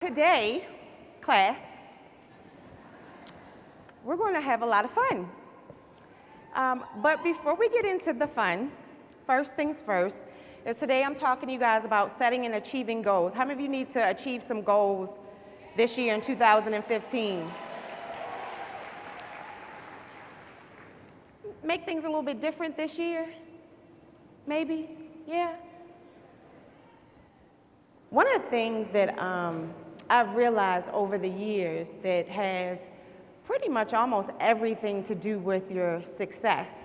Today, class, we're going to have a lot of fun. But before we get into the fun, first things first, is today I'm talking to you guys about setting and achieving goals. How many of you need to achieve some goals this year in 2015? Make things a little bit different this year? Maybe? Yeah? One of the things that I've realized over the years that has pretty much almost everything to do with your success.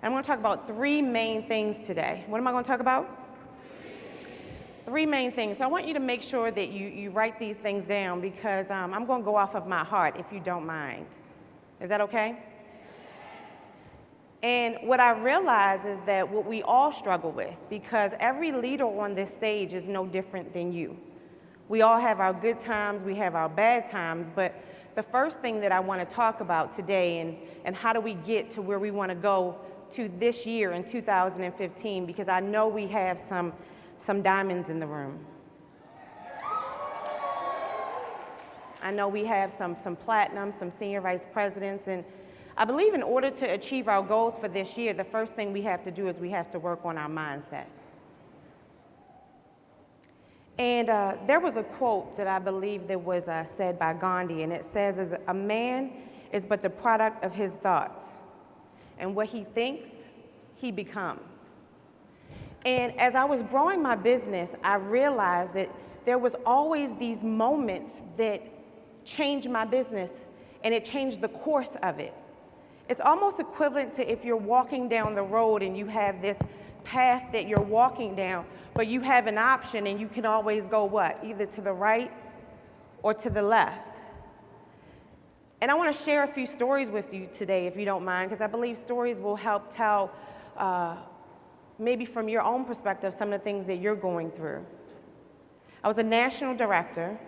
And I'm going to talk about three main things today. What am I going to talk about? Three main things. So I want you to make sure that you write these things down because I'm going to go off of my heart if you don't mind. Is that okay? And what I realize is that what we all struggle with, because every leader on this stage is no different than you. We all have our good times, we have our bad times, but the first thing that I want to talk about today and how do we get to where we want to go to this year in 2015, because I know we have some diamonds in the room. I know we have some platinum, some senior vice presidents, and I believe in order to achieve our goals for this year, the first thing we have to do is we have to work on our mindset. And there was a quote that I believe that was said by Gandhi, and it says, "A man is but the product of his thoughts, and what he thinks, he becomes." And as I was growing my business, I realized that there was always these moments that changed my business, and it changed the course of it. It's almost equivalent to if you're walking down the road and you have this path that you're walking down, but you have an option and you can always go what? Either to the right or to the left. And I want to share a few stories with you today, if you don't mind, because I believe stories will help tell, maybe from your own perspective, some of the things that you're going through. I was a national director,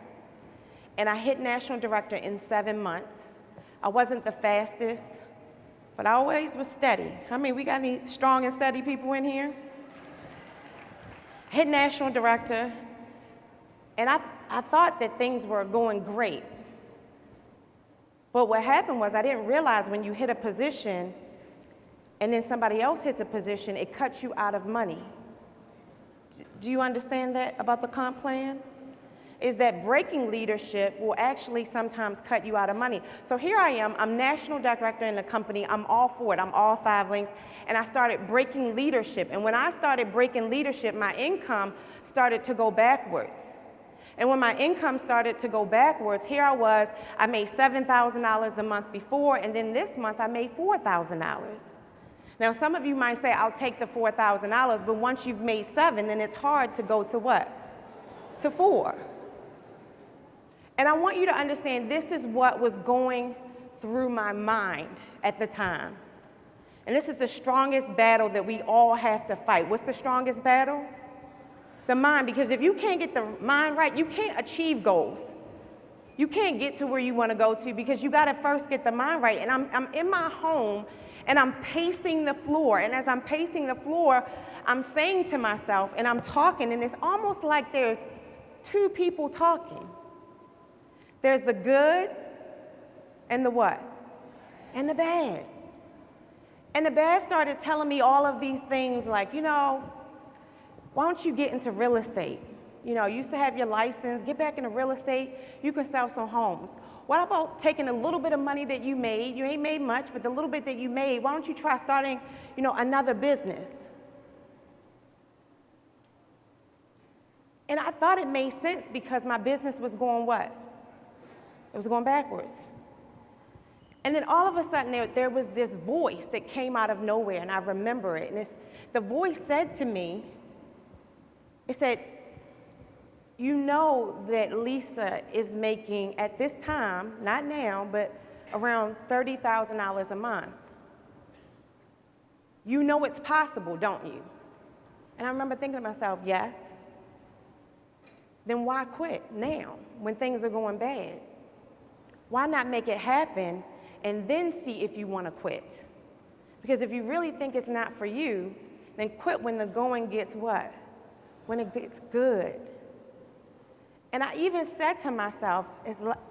and I hit national director in 7 months. I wasn't the fastest, but I always was steady. We got any strong and steady people in here? Hit national director, and I thought that things were going great. But what happened was I didn't realize when you hit a position and then somebody else hits a position, it cuts you out of money. Do you understand that about the comp plan? Is that breaking leadership will actually sometimes cut you out of money. So here I am, I'm national director in the company, I'm all for it, I'm all 5 links, and I started breaking leadership. And when I started breaking leadership, my income started to go backwards. And when my income started to go backwards, here I was, I made $7,000 the month before, and then this month I made $4,000. Now some of you might say, I'll take the $4,000, but once you've made 7, then it's hard to go to what? To 4. And I want you to understand this is what was going through my mind at the time. And this is the strongest battle that we all have to fight. What's the strongest battle? The mind, because if you can't get the mind right, you can't achieve goals. You can't get to where you want to go to because you got to first get the mind right. And I'm in my home and I'm pacing the floor. And as I'm pacing the floor, I'm saying to myself and I'm talking, and it's almost like there's 2 people talking. There's the good and the what? And the bad. And the bad started telling me all of these things like, why don't you get into real estate? You used to have your license, get back into real estate, you can sell some homes. What about taking a little bit of money that you made, you ain't made much, but the little bit that you made, why don't you try starting, another business? And I thought it made sense because my business was going what? It was going backwards. And then all of a sudden there was this voice that came out of nowhere, and I remember it. And the voice said to me, it said, you know that Lisa is making at this time, not now, but around $30,000 a month. You know it's possible, don't you? And I remember thinking to myself, yes. Then why quit now when things are going bad? Why not make it happen and then see if you want to quit? Because if you really think it's not for you, then quit when the going gets what? When it gets good. And I even said to myself,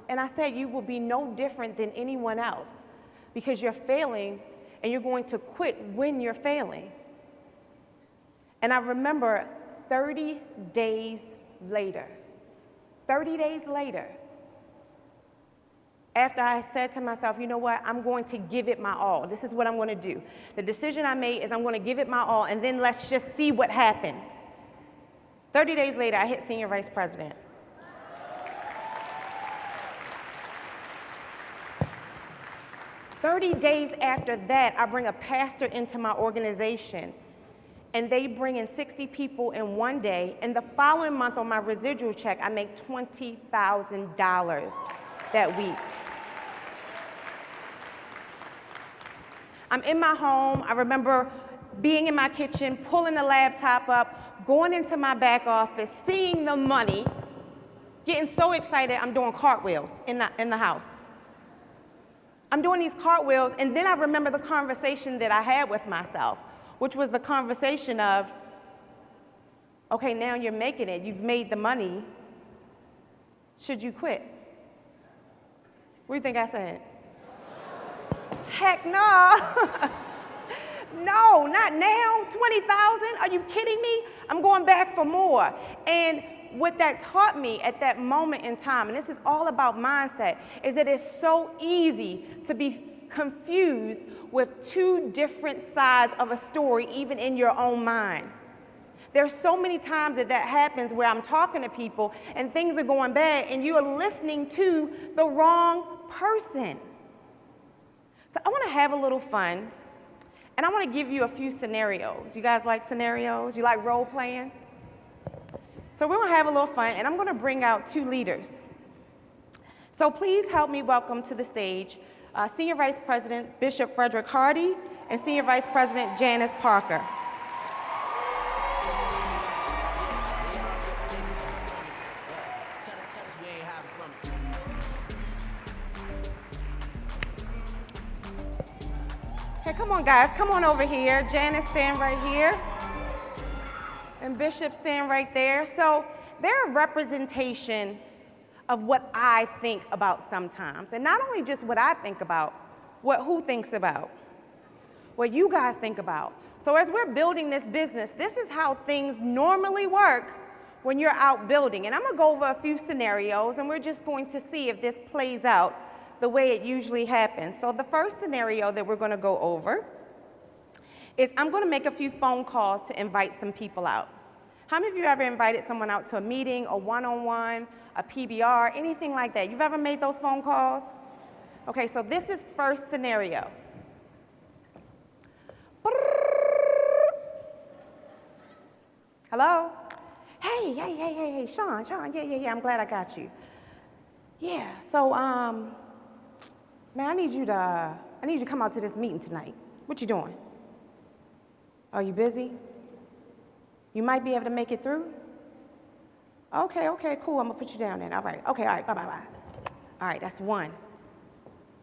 and I said, you will be no different than anyone else because you're failing and you're going to quit when you're failing. And I remember 30 days later, after I said to myself, you know what, I'm going to give it my all. This is what I'm going to do. The decision I made is I'm going to give it my all, and then let's just see what happens. 30 days later, I hit senior vice president. "30 days after that, I bring a pastor into my organization, and they bring in 60 people in one day, and the following month on my residual check, I make $20,000 that week. I'm in my home. I remember being in my kitchen, pulling the laptop up, going into my back office, seeing the money, getting so excited I'm doing cartwheels in the house. I'm doing these cartwheels, and then I remember the conversation that I had with myself, which was the conversation of, okay, now you're making it, you've made the money, should you quit? What do you think I said? Heck no. No, not now. 20,000? Are you kidding me? I'm going back for more. And what that taught me at that moment in time, and this is all about mindset, is that it's so easy to be confused with two different sides of a story, even in your own mind. There's so many times that happens where I'm talking to people and things are going bad and you're listening to the wrong person. So I want to have a little fun, and I want to give you a few scenarios. You guys like scenarios? You like role playing? So we're going to have a little fun, and I'm going to bring out two leaders. So please help me welcome to the stage Senior Vice President Bishop Frederick Hardy and Senior Vice President Janice Parker. Okay, come on, guys. Come on over here. Janice, stand right here. And Bishop, stand right there. So they're a representation of what I think about sometimes. And not only just what I think about, who thinks about, what you guys think about. So as we're building this business, this is how things normally work when you're out building. And I'm going to go over a few scenarios, and we're just going to see if this plays out the way it usually happens. So the first scenario that we're going to go over is I'm going to make a few phone calls to invite some people out. How many of you ever invited someone out to a meeting, a one-on-one, a PBR, anything like that? You've ever made those phone calls? Okay, so this is first scenario. Hello? Hey, Sean, yeah, I'm glad I got you. Yeah, so, man, I need you to come out to this meeting tonight. What you doing? Are you busy? You might be able to make it through? Okay, cool, I'm gonna put you down then. All right, okay, all right, bye. All right, that's one.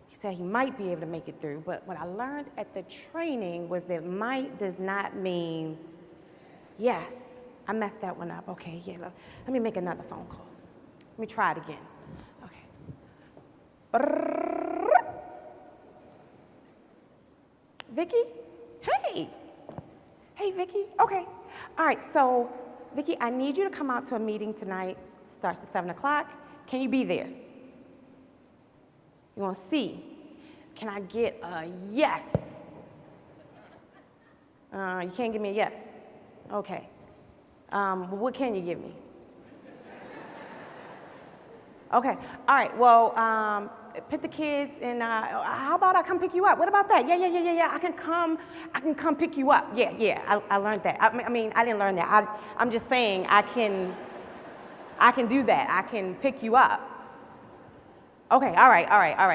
He said he might be able to make it through, but what I learned at the training was that might does not mean yes. I messed that one up. Okay, yeah, let me make another phone call. Let me try it again. Okay. Vicky? Hey, Vicky. Okay. All right, so, Vicky, I need you to come out to a meeting tonight. Starts at 7 o'clock. Can you be there? You want to see? Can I get a yes? You can't give me a yes. Okay. What can you give me? Okay. All right. Well, put the kids in. How about I come pick you up? What about that? Yeah. I can come pick you up. Yeah. I learned that. I mean, I didn't learn that. I'm just saying I can do that. I can pick you up. Okay. All right.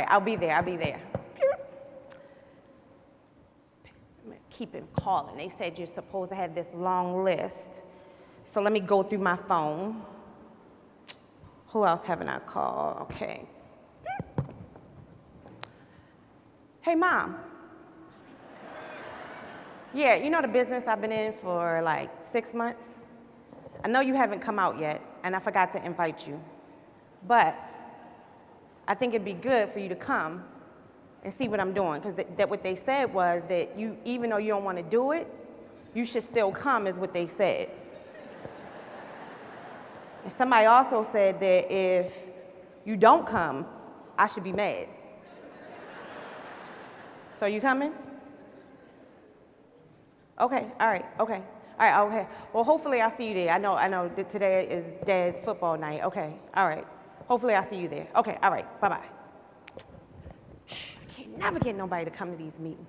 I'll be there. Keep him calling. They said you're supposed to have this long list. So let me go through my phone. Who else haven't I called? Okay. Hey, Mom. Yeah, you know the business I've been in for like 6 months? I know you haven't come out yet. and I forgot to invite you. But I think it'd be good for you to come and see what I'm doing, because what they said was that you, even though you don't want to do it, you should still come, is what they said. And somebody also said that if you don't come, I should be mad. So you coming? Okay, all right, okay. All right, okay. Well, hopefully I'll see you there. I know that today is Dad's football night. Okay, all right. Hopefully I'll see you there. Okay, all right, bye-bye. I can't never get nobody to come to these meetings.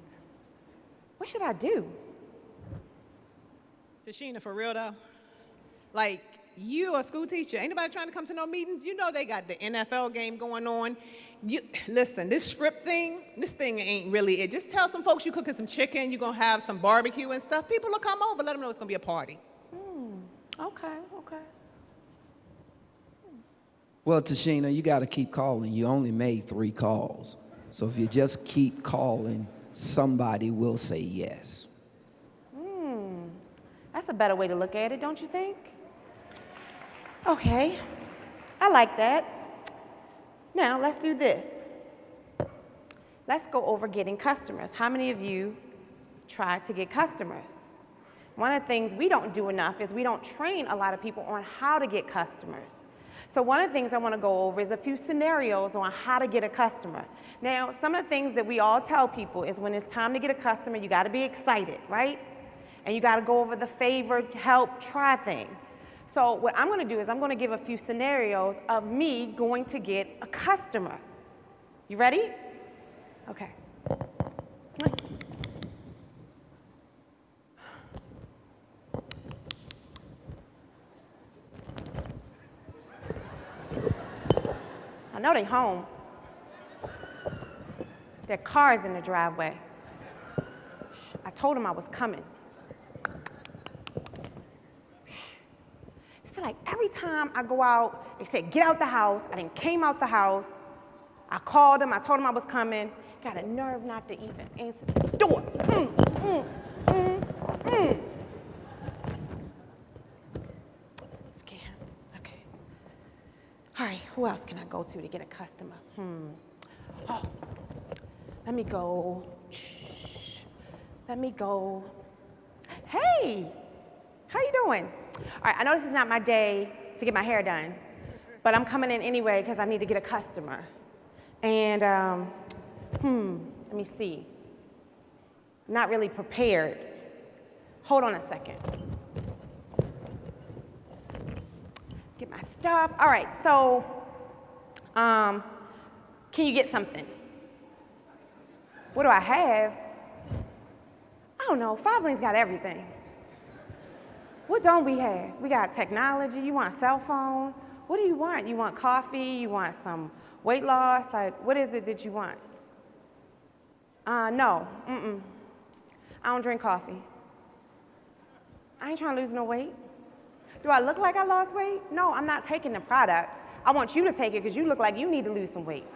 What should I do? Tishina, for real though, like, you a school teacher, ain't nobody trying to come to no meetings? You know they got the NFL game going on. Listen, this script thing, this thing ain't really it. Just tell some folks you cooking some chicken, you're gonna have some barbecue and stuff. People will come over, let them know it's gonna be a party. Okay. Well, Tishina, you got to keep calling. You only made 3 calls. So if you just keep calling, somebody will say yes. That's a better way to look at it, don't you think? Okay, I like that. Now, let's do this. Let's go over getting customers. How many of you try to get customers? One of the things we don't do enough is we don't train a lot of people on how to get customers. So one of the things I want to go over is a few scenarios on how to get a customer. Now, some of the things that we all tell people is when it's time to get a customer, you got to be excited, right? And you got to go over the favor, help, try thing. So what I'm going to do is I'm going to give a few scenarios of me going to get a customer. You ready? Okay. I know they home. Their car's in the driveway. I told them I was coming. I feel like every time I go out, they said, get out the house. I then came out the house. I called them. I told them I was coming. Got a nerve not to even answer the door. Scared. Okay. All right, who else can I go to get a customer? Oh, let me go. Let me go. Hey, how you doing? All right, I know this is not my day to get my hair done, but I'm coming in anyway because I need to get a customer. And, let me see. I'm not really prepared. Hold on a second. Get my stuff. All right, so, can you get something? What do I have? I don't know, Five-Link's got everything. What don't we have? We got technology, you want a cell phone? What do you want? You want coffee? You want some weight loss? Like, what is it that you want? No, I don't drink coffee. I ain't trying to lose no weight. Do I look like I lost weight? No, I'm not taking the product. I want you to take it because you look like you need to lose some weight.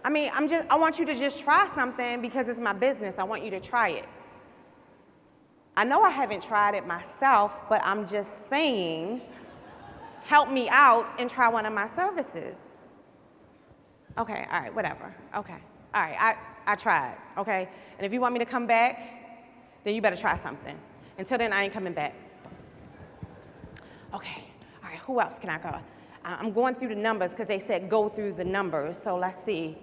I mean, I want you to just try something because it's my business. I want you to try it. I know I haven't tried it myself, but I'm just saying, help me out and try one of my services. Okay, all right, whatever. Okay, all right, I tried, okay? And if you want me to come back, then you better try something. Until then, I ain't coming back. Okay, all right, who else can I go? I'm going through the numbers because they said go through the numbers, so let's see.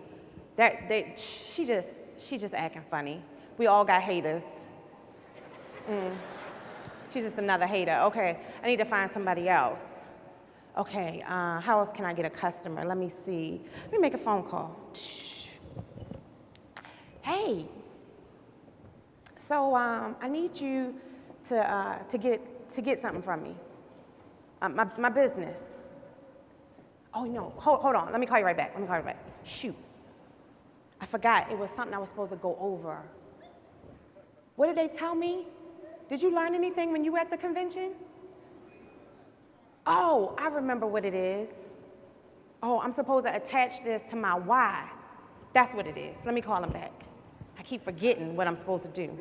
She just acting funny. We all got haters. She's just another hater. Okay, I need to find somebody else. Okay, how else can I get a customer? Let me see. Let me make a phone call. Hey, so I need you to get something from me. My business. Oh no, hold on. Let me call you right back. Shoot. I forgot. It was something I was supposed to go over. What did they tell me? Did you learn anything when you were at the convention? Oh, I remember what it is. Oh, I'm supposed to attach this to my why. That's what it is. Let me call him back. I keep forgetting what I'm supposed to do.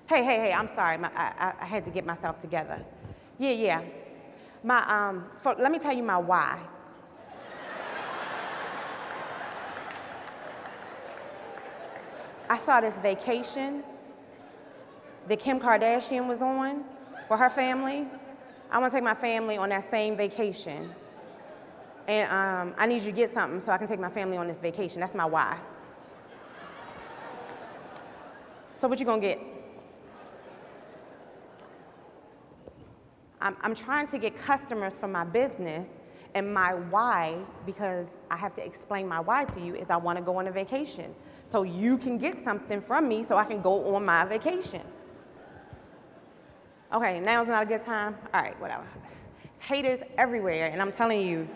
Hey, I'm sorry. I had to get myself together. Yeah. Let me tell you my why. I saw this vacation that Kim Kardashian was on with her family. I want to take my family on that same vacation. And I need you to get something so I can take my family on this vacation. That's my why. So what you gonna get? I'm trying to get customers for my business, and my why, because I have to explain my why to you, is I want to go on a vacation. So you can get something from me so I can go on my vacation. Okay, now's not a good time? All right, whatever. It's haters everywhere, and I'm telling you,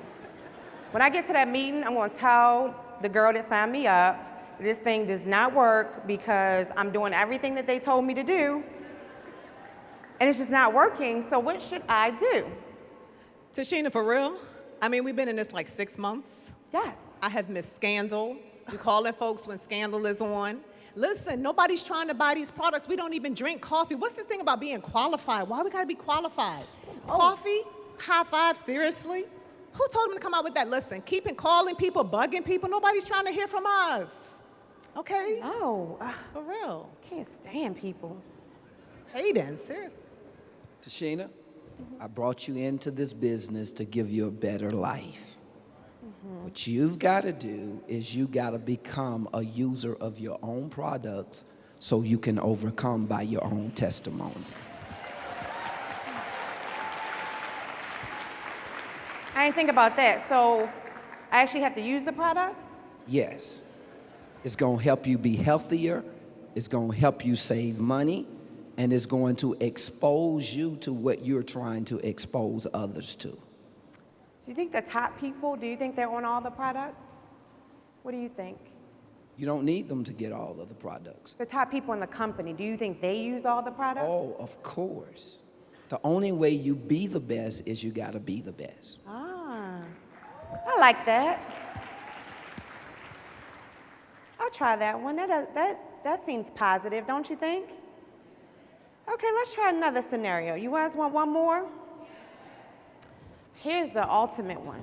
when I get to that meeting, I'm gonna tell the girl that signed me up, this thing does not work because I'm doing everything that they told me to do, and it's just not working, so what should I do? Tishina, for real? I mean, we've been in this like 6 months. Yes. I have missed Scandal. We calling folks when Scandal is on. Listen, nobody's trying to buy these products. We don't even drink coffee. What's this thing about being qualified? Why we gotta be qualified? Coffee? High five, seriously? Who told them to come out with that? Listen, keeping calling people, bugging people. Nobody's trying to hear from us. Okay? No. For real. Can't stand people. Hayden, seriously. Tishina, I brought you into this business to give you a better life. What you've got to do is you got to become a user of your own products so you can overcome by your own testimony. I didn't think about that. So I actually have to use the products? Yes. It's going to help you be healthier. It's going to help you save money. And it's going to expose you to what you're trying to expose others to. Do you think the top people, do you think they're on all the products? What do you think? You don't need them to get all of the products. The top people in the company, do you think they use all the products? Oh, of course. The only way you be the best is you got to be the best. Ah, I like that. I'll try that one. That seems positive, don't you think? Okay, let's try another scenario. You guys want one more? Here's the ultimate one.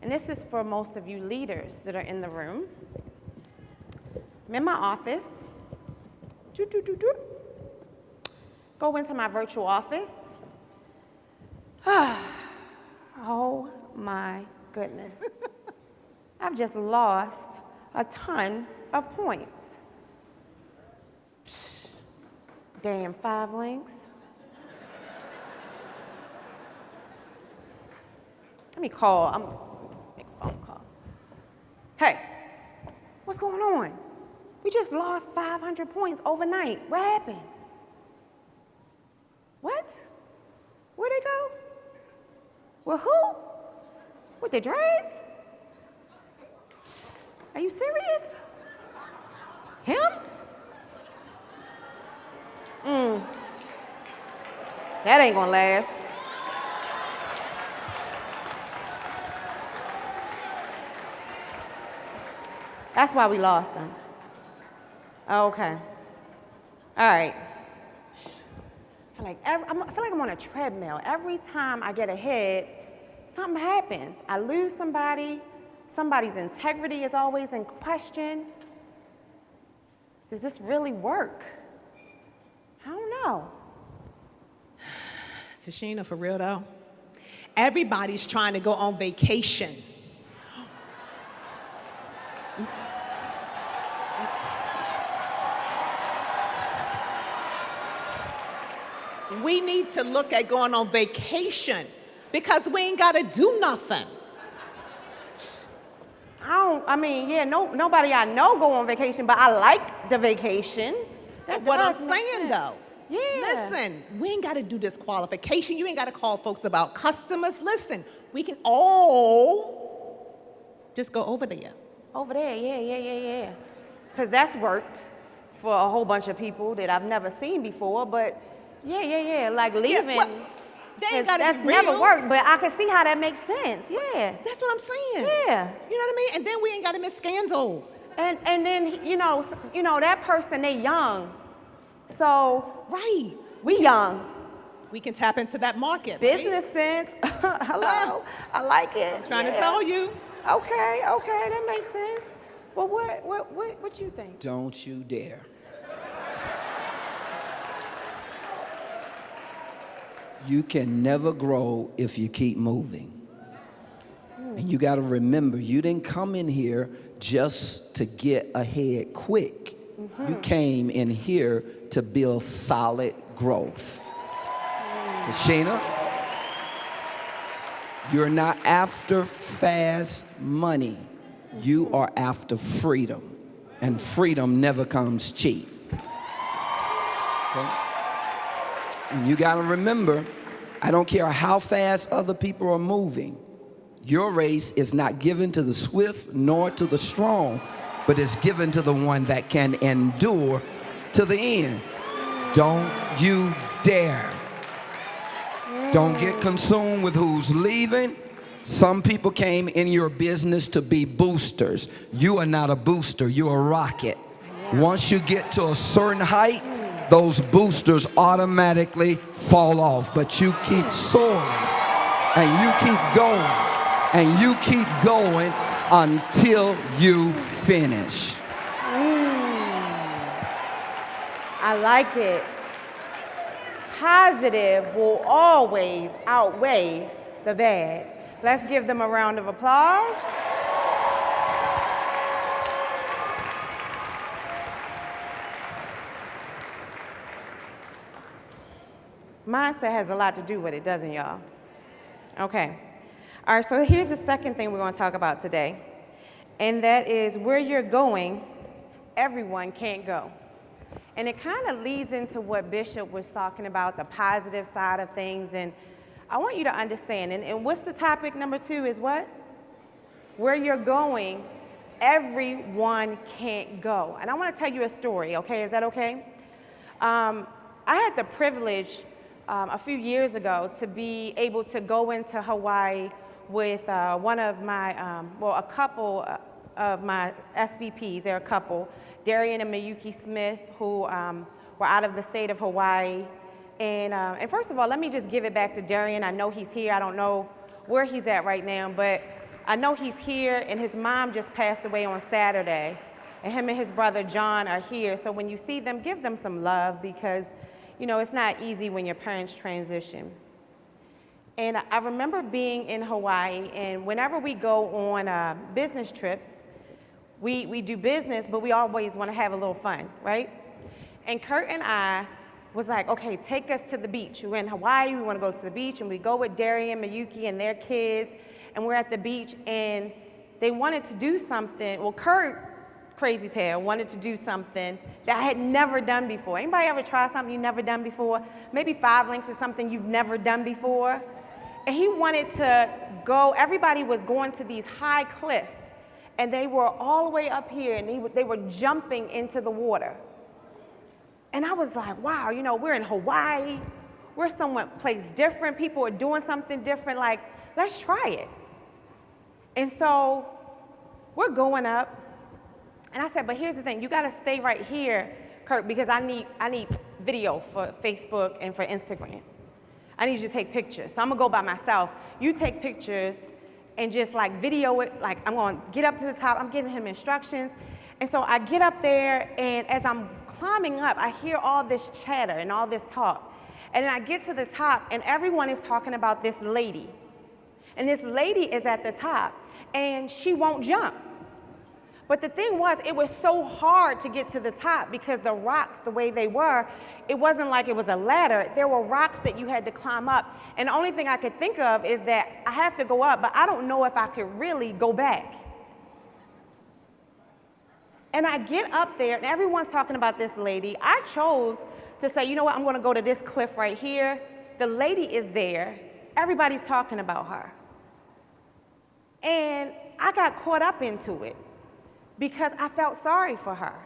And this is for most of you leaders that are in the room. I'm in my office. Go into my virtual office. Oh my goodness. I've just lost a ton of points. Damn 5 links. Let me call. I'm gonna make a phone call. Hey, what's going on? We just lost 500 points overnight. What happened? What? Where'd they go? With who? With the dreads? Are you serious? Him? That ain't gonna last. That's why we lost them. Okay. All right. I feel like I'm on a treadmill. Every time I get ahead, something happens. I lose somebody. Somebody's integrity is always in question. Does this really work? I don't know. Tishina, for real though, everybody's trying to go on vacation. We need to look at going on vacation because we ain't got to do nothing. Nobody I know go on vacation, but I like the vacation. What I'm saying though, yeah. Listen, we ain't got to do this qualification. You ain't got to call folks about customers. Listen, we can all just go over there. Over there, yeah. Because that's worked for a whole bunch of people that I've never seen before, but yeah. Like leaving, they ain't gotta that's be real. never worked, but I can see how that makes sense, yeah. That's what I'm saying. Yeah. You know what I mean? And then we ain't got to miss Scandal. And then, you know, that person, they young. So Right. we young. We can tap into that market. Right? Business sense. Hello. I like it. Trying to Yeah. tell you. Okay, that makes sense. Well, what you think? Don't you dare. You can never grow if you keep moving. And you got to remember, you didn't come in here just to get ahead quick. You came in here to build solid growth. Tishina, you're not after fast money. You are after freedom. And freedom never comes cheap. Okay? And you got to remember, I don't care how fast other people are moving. Your race is not given to the swift nor to the strong, but it's given to the one that can endure to the end. Don't you dare. Don't get consumed with who's leaving. Some people came in your business to be boosters. You are not a booster, you're a rocket. Once you get to a certain height, those boosters automatically fall off. But you keep soaring, and you keep going, and you keep going until you finish. I like it. Positive will always outweigh the bad. Let's give them a round of applause. Mindset has a lot to do with it, doesn't y'all? Okay. All right, so here's the second thing we're going to talk about today, and that is where you're going, everyone can't go. And it kind of leads into what Bishop was talking about, the positive side of things, and I want you to understand, and what's the topic number 2 is what? Where you're going, everyone can't go. And I want to tell you a story, okay? Is that okay? I had the privilege a few years ago to be able to go into Hawaii with one of my, a couple of my SVPs. They're a couple, Darian and Miyuki Smith, who were out of the state of Hawaii. And first of all, let me just give it back to Darian. I know he's here. I don't know where he's at right now, but I know he's here, and his mom just passed away on Saturday. And him and his brother John are here. So when you see them, give them some love, because you know, it's not easy when your parents transition. And I remember being in Hawaii, and whenever we go on business trips, we do business, but we always want to have a little fun, right? And Kurt and I was like, okay, take us to the beach. We're in Hawaii, we want to go to the beach, and we go with Darian, Miyuki, and their kids, and we're at the beach, and they wanted to do something. Well, Kurt, crazy tail, wanted to do something that I had never done before. Anybody ever try something you've never done before? Maybe 5 links is something you've never done before. And he wanted to go, everybody was going to these high cliffs, and they were all the way up here, and they were jumping into the water. And I was like, wow, you know, we're in Hawaii, we're someplace different, people are doing something different, like, let's try it. And so we're going up, and I said, but here's the thing, you gotta stay right here, Kurt, because I need video for Facebook and for Instagram. I need you to take pictures. So I'm gonna go by myself. You take pictures and just like video it, like I'm gonna get up to the top, I'm giving him instructions. And so I get up there, and as I'm climbing up, I hear all this chatter and all this talk. And then I get to the top, and everyone is talking about this lady. And this lady is at the top, and she won't jump. But the thing was, it was so hard to get to the top because the rocks, the way they were, it wasn't like it was a ladder. There were rocks that you had to climb up. And the only thing I could think of is that I have to go up, but I don't know if I could really go back. And I get up there, and everyone's talking about this lady. I chose to say, you know what, I'm gonna go to this cliff right here. The lady is there. Everybody's talking about her. And I got caught up into it, because I felt sorry for her.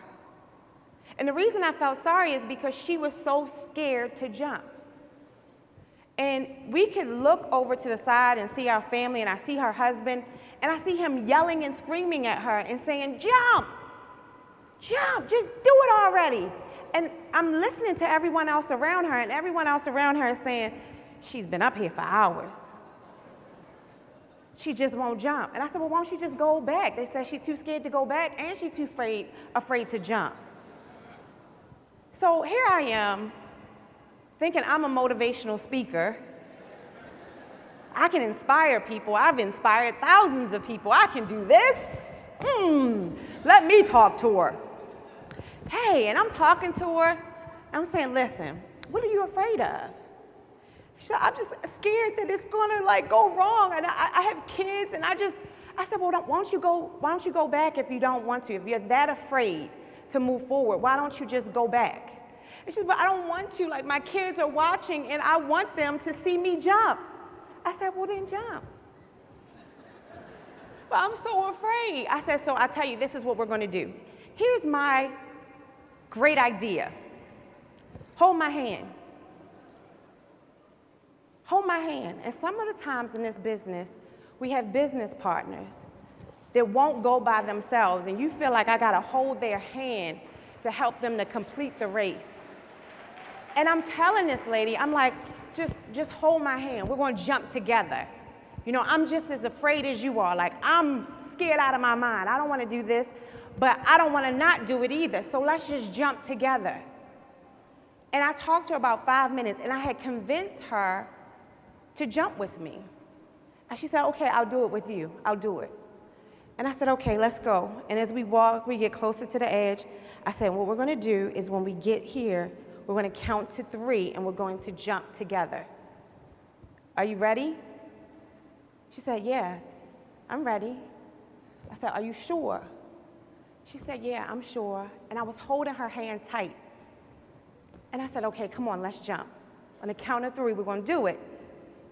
And the reason I felt sorry is because she was so scared to jump. And we could look over to the side and see our family, and I see her husband, and I see him yelling and screaming at her and saying, jump, jump, just do it already. And I'm listening to everyone else around her, and everyone else around her is saying, she's been up here for hours. She just won't jump. And I said, well, why don't she just go back? They said she's too scared to go back, and she's too afraid to jump. So here I am, thinking I'm a motivational speaker. I can inspire people. I've inspired thousands of people. I can do this. Let me talk to her. Hey, and I'm talking to her. I'm saying, listen, what are you afraid of? She said, I'm just scared that it's gonna like go wrong. And I have kids, and I said, well, why don't you go back if you don't want to? If you're that afraid to move forward, why don't you just go back? And she said, but I don't want to. Like, my kids are watching, and I want them to see me jump. I said, well, then jump. But I'm so afraid. I said, so I tell you, this is what we're going to do. Here's my great idea. Hold my hand. Hold my hand. And some of the times in this business, we have business partners that won't go by themselves, and you feel like I got to hold their hand to help them to complete the race. And I'm telling this lady, I'm like, just hold my hand. We're going to jump together. You know, I'm just as afraid as you are. Like, I'm scared out of my mind. I don't want to do this, but I don't want to not do it either. So let's just jump together. And I talked to her about 5 minutes, and I had convinced her to jump with me. And she said, okay, I'll do it with you. I'll do it. And I said, okay, let's go. And as we walk, we get closer to the edge. I said, what we're going to do is when we get here, we're going to count to 3, and we're going to jump together. Are you ready? She said, yeah, I'm ready. I said, are you sure? She said, yeah, I'm sure. And I was holding her hand tight. And I said, okay, come on, let's jump. On the count of 3, we're going to do it.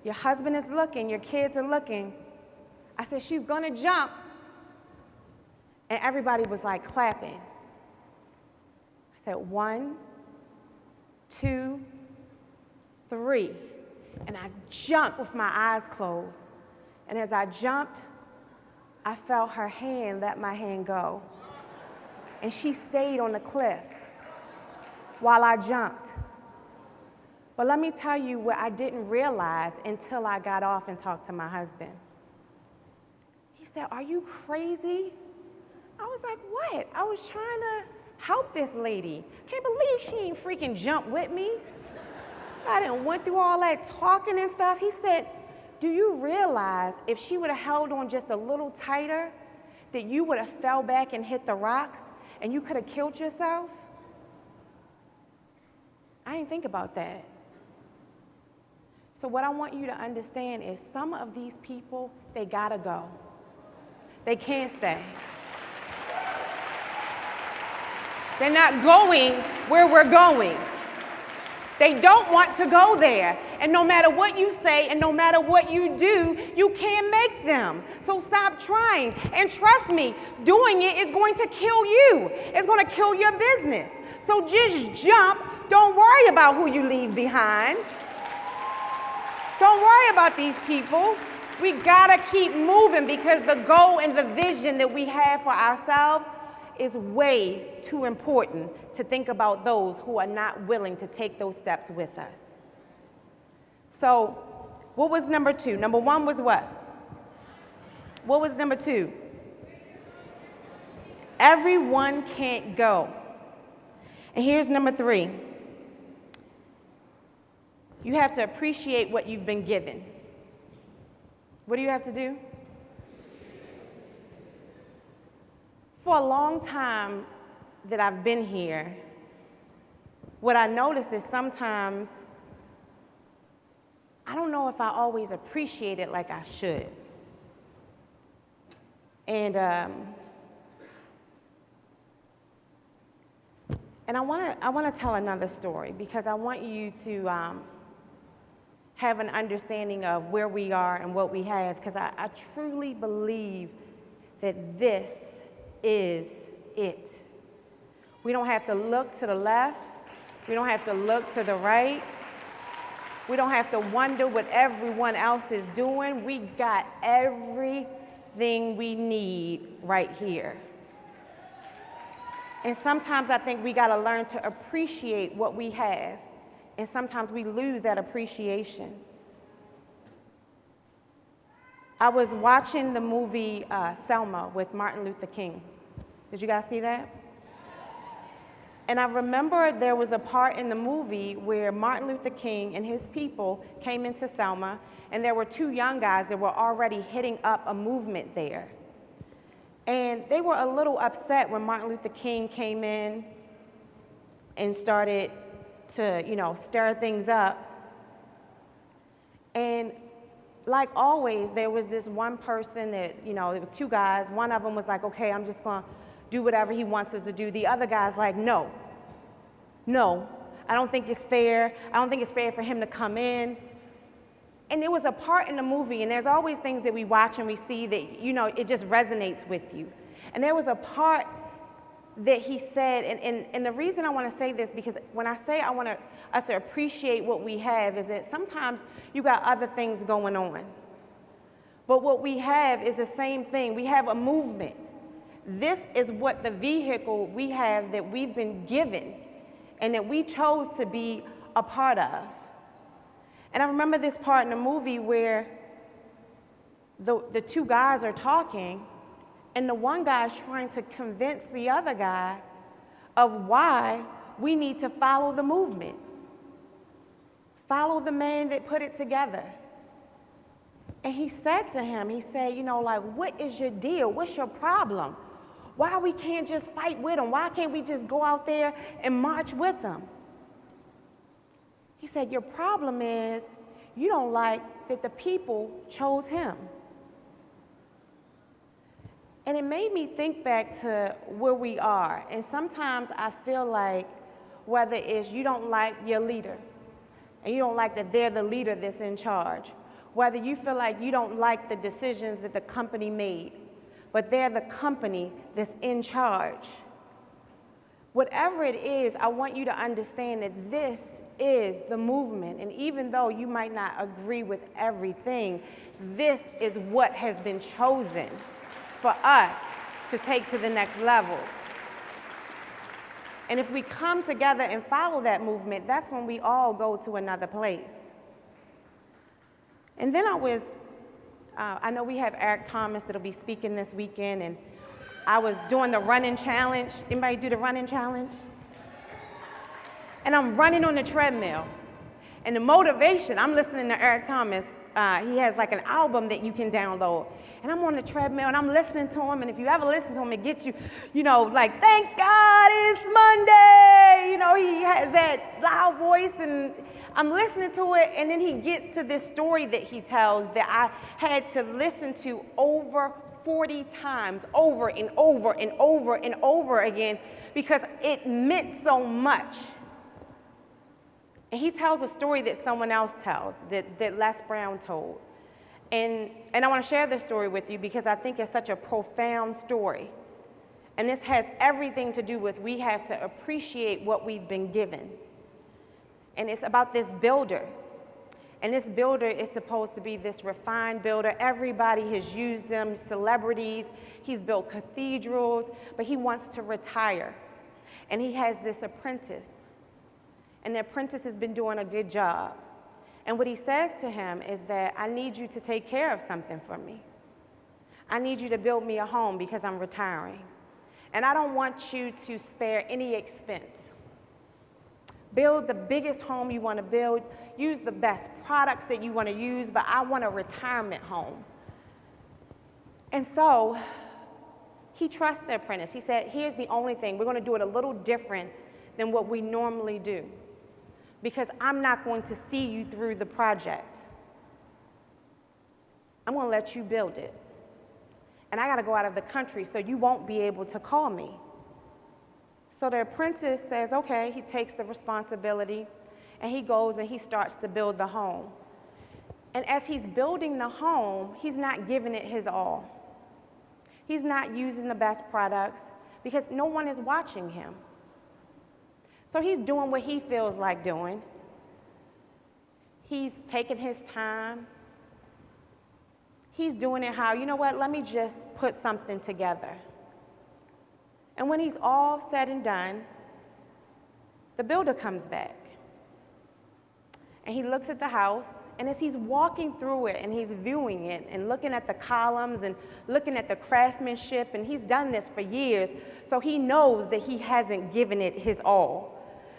Your husband is looking, your kids are looking. I said, she's going to jump. And everybody was like clapping. I said, 1, 2, 3. And I jumped with my eyes closed. And as I jumped, I felt her hand let my hand go. And she stayed on the cliff while I jumped. But let me tell you what I didn't realize until I got off and talked to my husband. He said, are you crazy? I was like, what? I was trying to help this lady. Can't believe she ain't freaking jumped with me. I didn't went through all that talking and stuff. He said, do you realize if she would have held on just a little tighter, that you would have fell back and hit the rocks and you could have killed yourself? I didn't think about that. So what I want you to understand is some of these people, they gotta go. They can't stay. They're not going where we're going. They don't want to go there. And no matter what you say and no matter what you do, you can't make them. So stop trying. And trust me, doing it is going to kill you. It's going to kill your business. So just jump. Don't worry about who you leave behind. Don't worry about these people. We got to keep moving because the goal and the vision that we have for ourselves is way too important to think about those who are not willing to take those steps with us. So, what was number 2? Number 1 was what? What was number 2? Everyone can't go. And here's number 3. You have to appreciate what you've been given. What do you have to do? For a long time that I've been here, what I noticed is sometimes I don't know if I always appreciate it like I should. And I want to tell another story because I want you to have an understanding of where we are and what we have, because I truly believe that this is it. We don't have to look to the left. We don't have to look to the right. We don't have to wonder what everyone else is doing. We got everything we need right here. And sometimes I think we got to learn to appreciate what we have. And sometimes we lose that appreciation. I was watching the movie Selma with Martin Luther King. Did you guys see that? And I remember there was a part in the movie where Martin Luther King and his people came into Selma, and there were two young guys that were already hitting up a movement there. And they were a little upset when Martin Luther King came in and started to, stir things up. And like always, there was this one person that, it was two guys. One of them was like, okay, I'm just going to do whatever he wants us to do. The other guy's like, no, I don't think it's fair. I don't think it's fair for him to come in. And there was a part in the movie, and there's always things that we watch and we see that, it just resonates with you. And there was a part that he said, and the reason I want to say this, because when I say I want us to appreciate what we have, is that sometimes you got other things going on. But what we have is the same thing. We have a movement. This is what the vehicle we have that we've been given and that we chose to be a part of. And I remember this part in the movie where the two guys are talking, and the one guy is trying to convince the other guy of why we need to follow the movement. Follow the man that put it together. And he said to him, what is your deal? What's your problem? Why we can't just fight with them? Why can't we just go out there and march with them? He said, your problem is you don't like that the people chose him. And it made me think back to where we are. And sometimes I feel like whether it's you don't like your leader, and you don't like that they're the leader that's in charge, whether you feel like you don't like the decisions that the company made, but they're the company that's in charge. Whatever it is, I want you to understand that this is the movement. And even though you might not agree with everything, this is what has been chosen for us to take to the next level. And if we come together and follow that movement, that's when we all go to another place. And then I know we have Eric Thomas that'll be speaking this weekend, and I was doing the running challenge. Anybody do the running challenge? And I'm running on the treadmill. And the motivation, I'm listening to Eric Thomas. He has like an album that you can download. And I'm on the treadmill and I'm listening to him. And if you ever listen to him, it gets you, like, thank God it's Monday. He has that loud voice, and I'm listening to it. And then he gets to this story that he tells that I had to listen to over 40 times, over and over and over and over again, because it meant so much. And he tells a story that someone else tells, that Les Brown told. And I want to share this story with you because I think it's such a profound story. And this has everything to do with we have to appreciate what we've been given. And it's about this builder. And this builder is supposed to be this refined builder. Everybody has used him, celebrities. He's built cathedrals, but he wants to retire. And he has this apprentice. And the apprentice has been doing a good job. And what he says to him is that I need you to take care of something for me. I need you to build me a home because I'm retiring. And I don't want you to spare any expense. Build the biggest home you want to build. Use the best products that you want to use, but I want a retirement home. And so he trusts the apprentice. He said, here's the only thing. We're going to do it a little different than what we normally do, because I'm not going to see you through the project. I'm going to let you build it. And I got to go out of the country, so you won't be able to call me. So the apprentice says, okay, he takes the responsibility, and he goes and he starts to build the home. And as he's building the home, he's not giving it his all. He's not using the best products because no one is watching him. So he's doing what he feels like doing. He's taking his time. He's doing it how, let me just put something together. And when he's all said and done, the builder comes back. And he looks at the house, and as he's walking through it and he's viewing it and looking at the columns and looking at the craftsmanship, and he's done this for years, so he knows that he hasn't given it his all.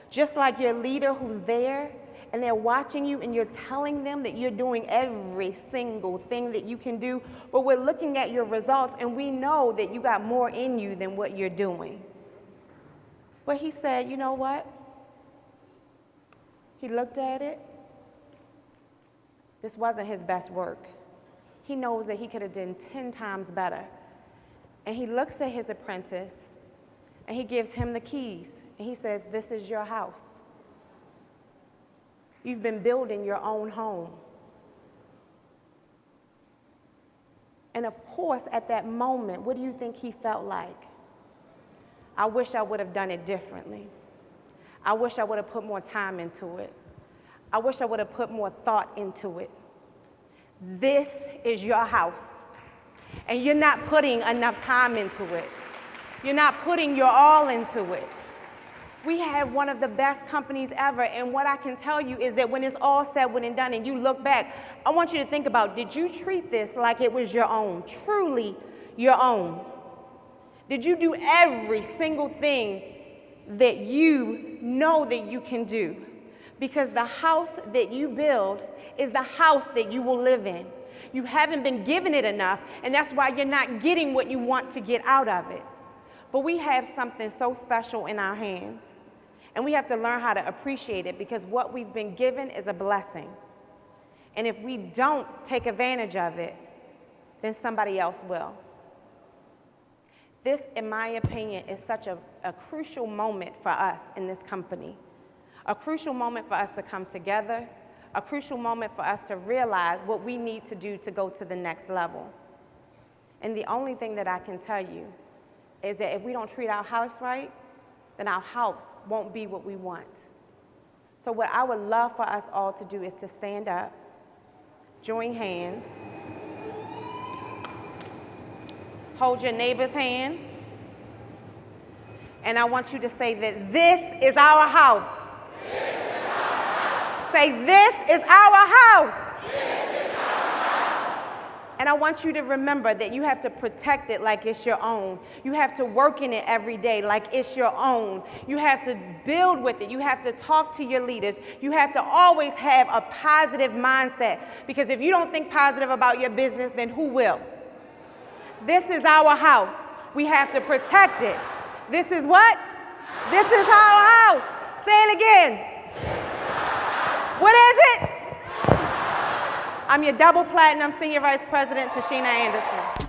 Just like your leader who's there and they're watching you and you're telling them that you're doing every single thing that you can do, but we're looking at your results and we know that you got more in you than what you're doing. But he said, you know what? He looked at it. This wasn't his best work. He knows that he could have done 10 times better. And he looks at his apprentice and he gives him the keys. And he says, this is your house. You've been building your own home. And of course, at that moment, what do you think he felt like? I wish I would have done it differently. I wish I would have put more time into it. I wish I would have put more thought into it. This is your house. And you're not putting enough time into it. You're not putting your all into it. We have one of the best companies ever, and what I can tell you is that when it's all said, when and done, and you look back, I want you to think about, did you treat this like it was your own, truly your own? Did you do every single thing that you know that you can do? Because the house that you build is the house that you will live in. You haven't been given it enough, and that's why you're not getting what you want to get out of it. But we have something so special in our hands, and we have to learn how to appreciate it, because what we've been given is a blessing. And if we don't take advantage of it, then somebody else will. This, in my opinion, is such a crucial moment for us in this company. A crucial moment for us to come together, a crucial moment for us to realize what we need to do to go to the next level. And the only thing that I can tell you is that if we don't treat our house right, then our house won't be what we want. So what I would love for us all to do is to stand up, join hands, hold your neighbor's hand, and I want you to say that this is our house. This is our house. Say, this is our house. And I want you to remember that you have to protect it like it's your own. You have to work in it every day like it's your own. You have to build with it. You have to talk to your leaders. You have to always have a positive mindset, because if you don't think positive about your business, then who will? This is our house. We have to protect it. This is what? This is our house. Say it again. What is it? I'm your double platinum Senior Vice President, Tishina Anderson.